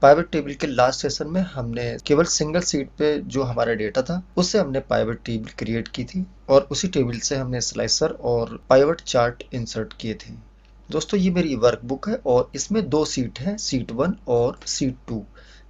Pivot table के last session में हमने केवल सिंगल सीट पे जो हमारा डेटा था उससे हमने पाइवट टेबल क्रिएट की थी और उसी टेबल से हमने स्लाइसर और पाइवट चार्ट इंसर्ट किए थे। दोस्तों ये मेरी वर्कबुक है और इसमें दो सीट है, सीट 1 और सीट 2।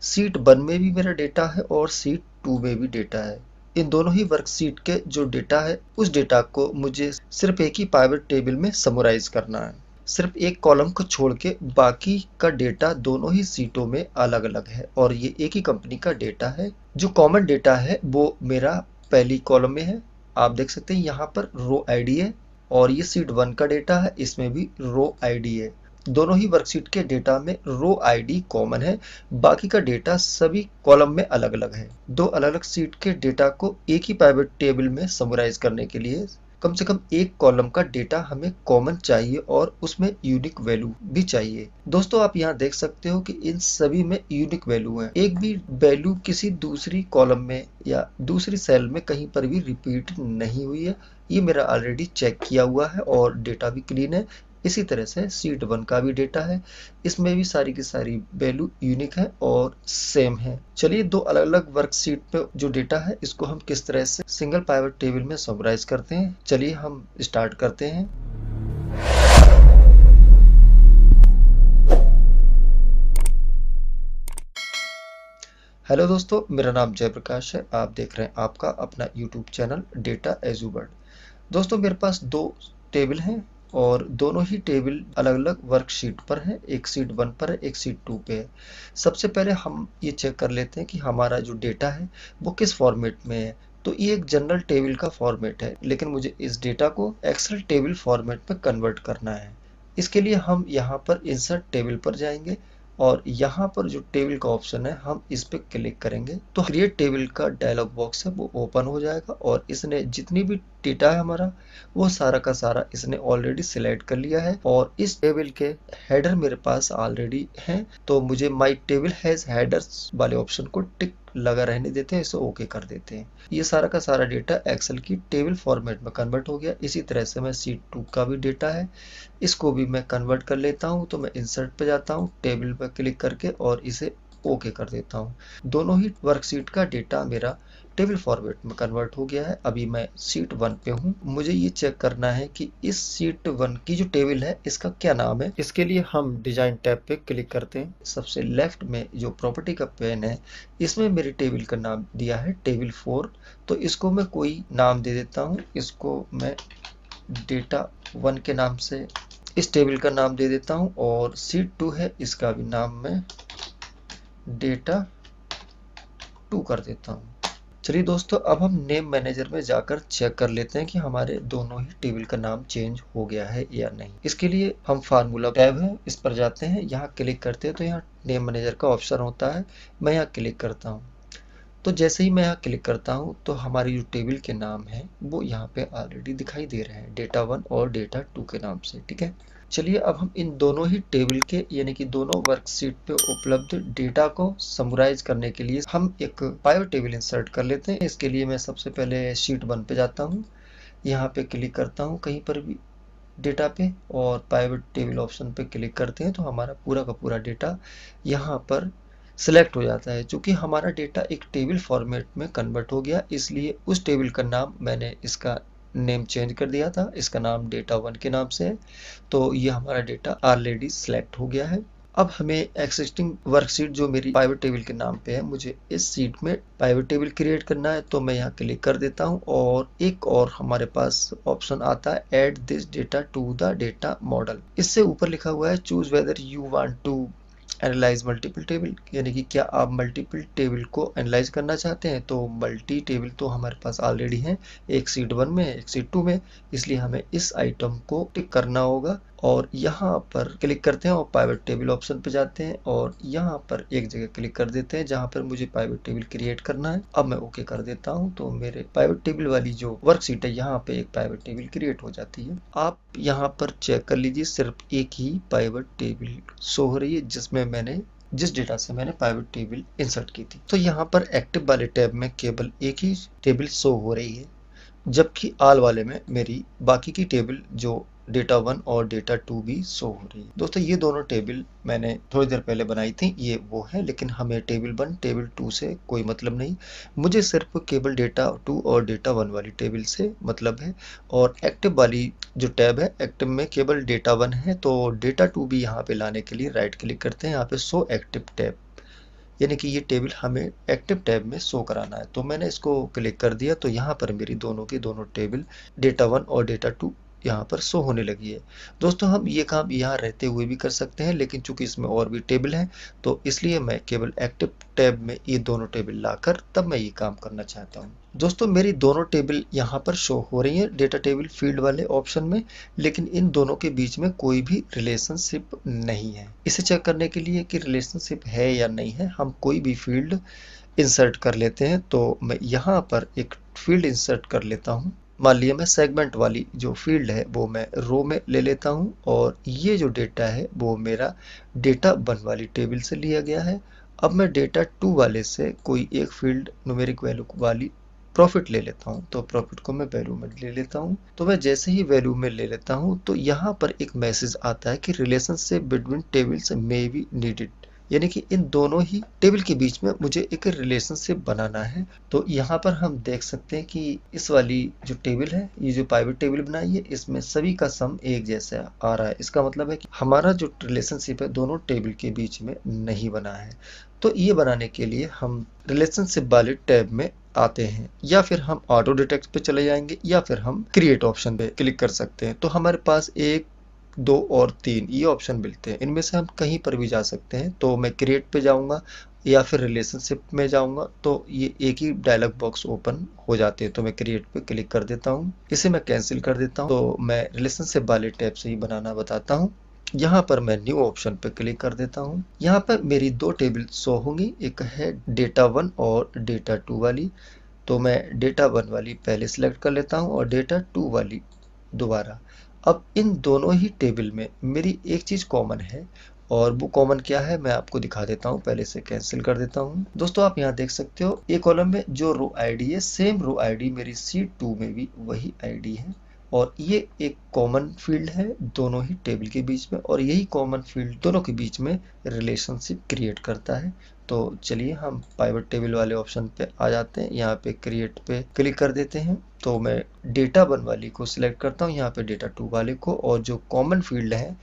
सीट 1 में भी मेरा डेटा है और सीट 2 में भी डेटा है। इन दोनों ही वर्कशीट के जो डेटा है उस डेटा को मुझे सिर्फ एक ही पाइवट टेबल में समराइज करना है। सिर्फ एक कॉलम को छोड़ के बाकी का डेटा दोनों ही सीटों में अलग अलग है और ये एक ही कंपनी का डेटा है। जो कॉमन डेटा है वो मेरा पहली कॉलम में है। आप देख सकते हैं यहाँ पर रो आईडी है और ये सीट 1 का डेटा है, इसमें भी रो आईडी है। दोनों ही वर्कशीट के डेटा में रो आईडी कॉमन है, बाकी का डेटा सभी कॉलम में अलग अलग है। दो अलग अलग सीट के डेटा को एक ही पाइवट टेबल में समराइज करने के लिए कम से कम एक कॉलम का डेटा हमें कॉमन चाहिए और उसमें यूनिक वैल्यू भी चाहिए। दोस्तों आप यहाँ देख सकते हो कि इन सभी में यूनिक वैल्यू है। एक भी वैल्यू किसी दूसरी कॉलम में या दूसरी सेल में कहीं पर भी रिपीट नहीं हुई है। ये मेरा ऑलरेडी चेक किया हुआ है और डेटा भी क्लीन है। इसी तरह से सीट 1 का भी डेटा है, इसमें भी सारी की सारी वैल्यू यूनिक है और सेम है। चलिए दो अलग अलग वर्कशीट पे जो डेटा है इसको हम किस तरह से सिंगल पाइवट टेबल में समराइज करते हैं, चलिए हम स्टार्ट करते हैं। हेलो दोस्तों, मेरा नाम जयप्रकाश है। आप देख रहे हैं आपका अपना यूट्यूब चैनल डेटा एजुबर्ड। दोस्तों मेरे पास दो टेबल हैं और दोनों ही टेबल अलग अलग वर्कशीट पर है। एक सीट 1 पर है, एक सीट 2 पे है। सबसे पहले हम ये चेक कर लेते हैं कि हमारा जो डेटा है वो किस फॉर्मेट में है। तो ये एक जनरल टेबल का फॉर्मेट है, लेकिन मुझे इस डेटा को एक्सेल टेबल फॉर्मेट में कन्वर्ट करना है। इसके लिए हम यहाँ पर इंसर्ट टेबल पर जाएंगे और यहाँ पर जो टेबल का ऑप्शन है हम इस पे क्लिक करेंगे तो क्रिएट टेबल का डायलॉग बॉक्स है वो ओपन हो जाएगा और इसने जितनी भी डेटा है हमारा वो सारा का सारा इसने ऑलरेडी सिलेक्ट कर लिया है और इस टेबल के हेडर मेरे पास ऑलरेडी हैं। तो मुझे माय टेबल हैज हेडर्स वाले ऑप्शन को टिक लगा रहने देते हैं, इसे ओके कर देते हैं। ये सारा का सारा डेटा एक्सेल की टेबल फॉर्मेट में कन्वर्ट हो गया। इसी तरह से मैं सीट 2 का भी डेटा है, इसको भी मैं कन्वर्ट कर लेता हूँ। तो मैं इंसर्ट पे जाता हूँ, टेबल पर क्लिक करके और इसे ओके कर देता हूँ। दोनों ही वर्कशीट का डेटा मेरा टेबल फॉर्मेट में कन्वर्ट हो गया है। अभी मैं सीट 1 पे हूँ। मुझे ये चेक करना है कि इस सीट 1 की जो टेबल है इसका क्या नाम है। इसके लिए हम डिजाइन टैब पे क्लिक करते हैं। सबसे लेफ्ट में जो प्रॉपर्टी का पेन है इसमें मेरी टेबल का नाम दिया है टेबल 4। तो इसको मैं कोई नाम दे देता हूँ। इसको मैं डेटा 1 के नाम से इस टेबल का नाम दे देता हूँ और सीट 2 है इसका भी नाम मैं डेटा 2 कर देता हूँ। चलिए दोस्तों अब हम नेम मैनेजर में जाकर चेक कर लेते हैं कि हमारे दोनों ही टेबल का नाम चेंज हो गया है या नहीं। इसके लिए हम फार्मूला टैब है इस पर जाते हैं, यहाँ क्लिक करते हैं तो यहाँ नेम मैनेजर का ऑप्शन होता है। मैं यहाँ क्लिक करता हूँ तो जैसे ही मैं यहाँ क्लिक करता हूँ तो हमारी जो टेबल के नाम है वो यहाँ पे ऑलरेडी दिखाई दे रहे हैं, डेटा 1 और डेटा 2 के नाम से। ठीक है, चलिए अब हम इन दोनों ही टेबल के यानी कि दोनों वर्कशीट पे उपलब्ध डेटा को समराइज करने के लिए हम एक पाइवट टेबल इंसर्ट कर लेते हैं। इसके लिए मैं सबसे पहले शीट 1 पे जाता हूँ, यहाँ पे क्लिक करता हूँ कहीं पर भी डेटा पे और पाइवट टेबल ऑप्शन पे क्लिक करते हैं तो हमारा पूरा का पूरा डेटा यहाँ पर सिलेक्ट हो जाता है। चूंकि हमारा डेटा एक टेबल फॉर्मेट में कन्वर्ट हो गया इसलिए उस टेबल का नाम मैंने इसका नेम चेंज कर दिया था, इसका नाम डेटा 1 के नाम से है। तो ये हमारा डेटा ऑलरेडी सिलेक्ट हो गया है। अब हमें एक्सिस्टिंग वर्कशीट जो मेरी पाइवट टेबल के नाम पे है मुझे इस सीट में पाइवट टेबल क्रिएट करना है तो मैं यहाँ क्लिक कर देता हूँ और एक और हमारे पास ऑप्शन आता है add this data to the data model. इससे ऊपर लिखा हुआ है choose whether you want to analyse multiple table, यानी कि क्या आप मल्टीपल टेबल को एनालाइज करना चाहते हैं। तो मल्टी टेबल तो हमारे पास ऑलरेडी है, एक सीट 1 में एक सीट 2 में, इसलिए हमें इस आइटम को टिक करना होगा और यहाँ पर क्लिक करते हैं और पाइवट टेबल ऑप्शन पे जाते हैं और यहाँ पर एक जगह क्लिक कर देते हैं जहाँ पर मुझे पाइवट टेबल क्रिएट करना है। अब मैं ओके कर देता हूँ तो मेरे पाइवट टेबल वाली जो वर्कशीट है यहाँ पे एक पाइवट टेबल क्रिएट हो जाती है। आप यहाँ पर चेक कर लीजिए सिर्फ एक ही पाइवट टेबल शो हो रही है जिसमें मैंने जिस डेटा से मैंने पाइवट टेबल इंसर्ट की थी। तो यहाँ पर एक्टिव वाले टैब में केवल एक ही टेबल शो हो रही है, जबकि आल वाले में मेरी बाकी की टेबल जो डेटा 1 और डेटा 2 भी शो हो रही है। दोस्तों ये दोनों टेबल मैंने थोड़ी देर पहले बनाई थी, ये वो है, लेकिन हमें टेबल 1 टेबल 2 से कोई मतलब नहीं। मुझे सिर्फ केवल डेटा 2 और डेटा 1 वाली टेबल से मतलब है। और एक्टिव वाली जो टैब है, एक्टिव में केवल डेटा 1 है, तो डेटा 2 भी यहाँ पे लाने के लिए राइट क्लिक करते हैं, यहाँ पे शो एक्टिव टैब, यानी कि ये टेबल हमें एक्टिव टैब में शो कराना है। तो मैंने इसको क्लिक कर दिया, तो यहाँ पर मेरी दोनों की दोनों टेबल डेटा 1 और डेटा 2 यहाँ पर शो होने लगी है। दोस्तों हम ये काम यहाँ रहते हुए भी कर सकते हैं, लेकिन चूंकि इसमें और भी टेबल हैं, तो इसलिए मैं केवल एक्टिव टैब में ये दोनों टेबल लाकर तब मैं ये काम करना चाहता हूँ। दोस्तों मेरी दोनों टेबल यहाँ पर शो हो रही है डेटा टेबल फील्ड वाले ऑप्शन में, लेकिन इन दोनों के बीच में कोई भी रिलेशनशिप नहीं है। इसे चेक करने के लिए कि रिलेशनशिप है या नहीं है, हम कोई भी फील्ड इंसर्ट कर लेते हैं। तो मैं यहाँ पर एक फील्ड इंसर्ट कर लेता हूँ। मान लिया मैं सेगमेंट वाली जो फील्ड है वो मैं रो में ले लेता हूँ, और ये जो डेटा है वो मेरा डेटा 1 वाली टेबल से लिया गया है। अब मैं डेटा 2 वाले से कोई एक फील्ड न्यूमेरिक वैल्यू वाली प्रॉफिट ले लेता हूँ, तो प्रॉफिट को मैं वैल्यू में ले लेता हूँ। तो मैं जैसे ही वैल्यू में ले लेता हूँ, तो यहाँ पर एक मैसेज आता है कि relationship between tables may be needed, यानी कि इन दोनों ही टेबल के बीच में मुझे एक रिलेशनशिप बनाना है। तो यहाँ पर हम देख सकते हैं कि इस वाली जो टेबल है, ये जो पाइवट टेबल बनाई है, इसमें सभी का सम एक जैसा आ रहा है। इसका मतलब है कि हमारा जो रिलेशनशिप है दोनों टेबल के बीच में नहीं बना है। तो ये बनाने के लिए हम रिलेशनशिप वाले टैब में आते हैं, या फिर हम ऑटो डिटेक्ट पे चले जाएंगे, या फिर हम क्रिएट ऑप्शन पे क्लिक कर सकते हैं। तो हमारे पास 1, 2 और 3 ये ऑप्शन मिलते हैं, इनमें से हम कहीं पर भी जा सकते हैं। तो मैं क्रिएट पे जाऊंगा या फिर रिलेशनशिप में जाऊंगा, तो ये एक ही डायलॉग बॉक्स ओपन हो जाते हैं। तो मैं क्रिएट पे क्लिक कर देता हूँ, इसे मैं कैंसिल कर देता हूँ। तो मैं रिलेशनशिप वाले टैब से ही बनाना बताता हूँ। यहाँ पर मैं न्यू ऑप्शन पे क्लिक कर देता हूँ। यहाँ पर मेरी दो टेबल शो होंगी, एक है डेटा 1 और डेटा 2 वाली। तो मैं डेटा 1 वाली पहले सिलेक्ट कर लेता हूँ और डेटा 2 वाली दोबारा। अब इन दोनों ही टेबल में मेरी एक चीज कॉमन है, और वो कॉमन क्या है मैं आपको दिखा देता हूँ। पहले से कैंसिल कर देता हूँ। दोस्तों आप यहाँ देख सकते हो एक कॉलम में जो रो आईडी है, सेम रो आईडी मेरी शीट 2 में भी वही आईडी है, और ये एक कॉमन फील्ड है दोनों ही टेबल के बीच में, और यही कॉमन फील्ड दोनों के बीच में रिलेशनशिप क्रिएट करता है। तो चलिए हम पाइवट टेबल वाले ऑप्शन पे आ जाते हैं, यहाँ पे क्रिएट पे क्लिक कर देते हैं। तो मैं डेटा 1 वाली को सिलेक्ट करता हूँ, यहाँ पे डेटा 2 वाले को, और जो कॉमन फील्ड है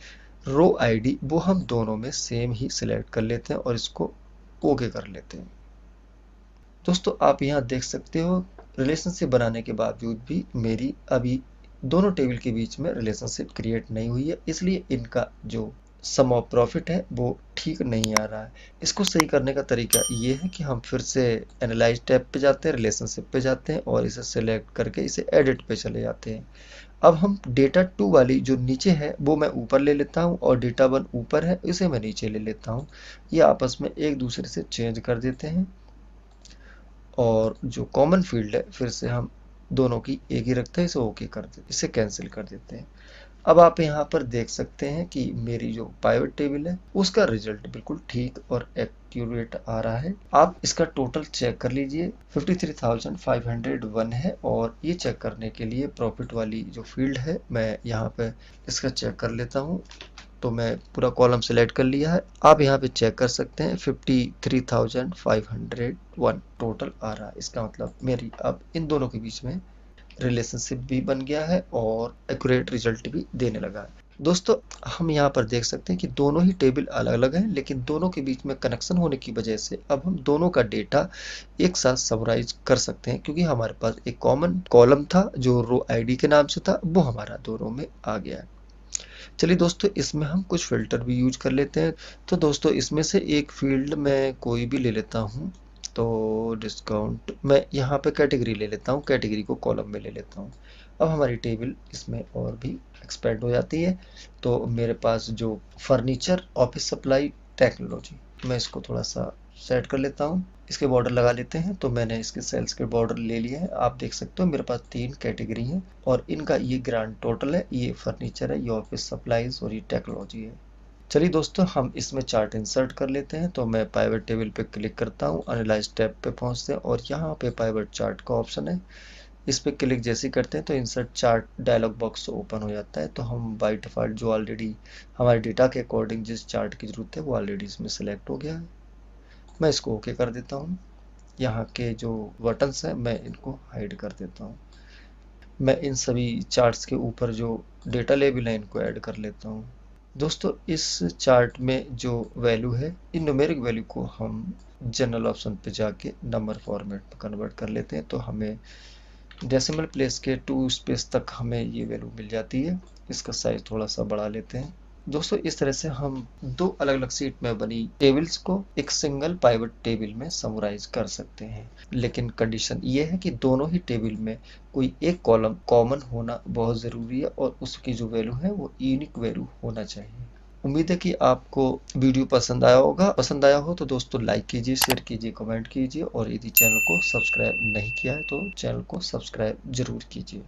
रो आईडी वो हम दोनों में सेम ही सिलेक्ट कर लेते हैं और इसको ओके कर लेते हैं। दोस्तों आप यहाँ देख सकते हो रिलेशनशिप बनाने के बावजूद भी मेरी अभी दोनों टेबल के बीच में रिलेशनशिप क्रिएट नहीं हुई है, इसलिए इनका जो सम ऑफ प्रॉफिट है वो ठीक नहीं आ रहा है। इसको सही करने का तरीका ये है कि हम फिर से एनालाइज टैब पे जाते हैं, रिलेशनशिप पे जाते हैं, और इसे सेलेक्ट करके इसे एडिट पे चले जाते हैं। अब हम डेटा 2 वाली जो नीचे है वो मैं ऊपर ले लेता हूँ, और डेटा 1 ऊपर है इसे मैं नीचे ले लेता हूँ। ये आपस में एक दूसरे से चेंज कर देते हैं, और जो कॉमन फील्ड है फिर से हम दोनों की एक ही रखते हैं, इसे ओके कर देते, इसे कैंसिल कर देते हैं। अब आप यहाँ पर देख सकते हैं कि मेरी जो पाइवट टेबल है उसका रिजल्ट बिल्कुल ठीक और एक्यूरेट आ रहा है। आप इसका टोटल चेक कर लीजिए, 53,501 है। और ये चेक करने के लिए प्रॉफिट वाली जो फील्ड है मैं यहाँ पे इसका चेक कर लेता हूँ। तो मैं पूरा कॉलम सेलेक्ट कर लिया है, आप यहाँ पे चेक कर सकते हैं 53,501 टोटल आ रहा है। इसका मतलब मेरी अब इन दोनों के बीच में रिलेशनशिप भी बन गया है और एक्यूरेट रिजल्ट भी देने लगा है। दोस्तों हम यहाँ पर देख सकते हैं कि दोनों ही टेबल अलग अलग हैं, लेकिन दोनों के बीच में कनेक्शन होने की वजह से अब हम दोनों का डेटा एक साथ समराइज कर सकते हैं, क्योंकि हमारे पास एक कॉमन कॉलम था जो रो आईडी के नाम से था, वो हमारा दोनों में आ गया है। चलिए दोस्तों इसमें हम कुछ फिल्टर भी यूज कर लेते हैं। तो दोस्तों इसमें से एक फील्ड मैं कोई भी ले लेता हूँ। तो डिस्काउंट मैं यहाँ पे कैटेगरी ले लेता हूँ, कैटेगरी को कॉलम में ले लेता हूँ। अब हमारी टेबल इसमें और भी एक्सपेंड हो जाती है। तो मेरे पास जो फर्नीचर ऑफिस सप्लाई टेक्नोलॉजी, मैं इसको थोड़ा सा सेट कर लेता हूँ, इसके बॉर्डर लगा लेते हैं। तो मैंने इसके सेल्स के बॉर्डर ले लिए हैं, आप देख सकते हो मेरे पास 3 कैटेगरी हैं, और इनका ये ग्रांड टोटल है, ये फर्नीचर है, ये ऑफिस सप्लाईज और ये टेक्नोलॉजी है। चलिए दोस्तों हम इसमें चार्ट इंसर्ट कर लेते हैं। तो मैं पाइवट टेबल पे क्लिक करता हूँ, एनालाइज टैब पे पहुँचते हैं, और यहाँ पे पाइवट चार्ट का ऑप्शन है, इस पे क्लिक जैसे ही करते हैं तो insert chart dialog box open हो जाता है। तो हम बाय डिफ़ॉल्ट जो ऑलरेडी हमारे डेटा के अकॉर्डिंग जिस चार्ट की ज़रूरत है वो ऑलरेडी इसमें सेलेक्ट हो गया है। मैं इसको ओके कर देता हूँ। यहाँ के जो बटन्स हैं मैं इनको हाइड कर देता हूँ। मैं इन सभी चार्ट्स के ऊपर जो डेटा लेबल है इनको ऐड कर लेता हूँ। दोस्तों इस चार्ट में जो वैल्यू है, इन न्यूमेरिक वैल्यू को हम जनरल ऑप्शन पे जाके नंबर फॉर्मेट में कन्वर्ट कर लेते हैं। तो हमें डेसिमल प्लेस के 2 स्पेस तक हमें ये वैल्यू मिल जाती है। इसका साइज थोड़ा सा बढ़ा लेते हैं। दोस्तों इस तरह से हम दो अलग अलग सीट में बनी टेबल्स को एक सिंगल पाइवट टेबल में समराइज कर सकते हैं। लेकिन कंडीशन ये है कि दोनों ही टेबल में कोई एक कॉलम कॉमन होना बहुत ज़रूरी है और उसकी जो वैल्यू है वो यूनिक वैल्यू होना चाहिए। उम्मीद है कि आपको वीडियो पसंद आया होगा। पसंद आया हो तो दोस्तों लाइक कीजिए, शेयर कीजिए, कमेंट कीजिए और यदि चैनल को सब्सक्राइब नहीं किया है तो चैनल को सब्सक्राइब जरूर कीजिए।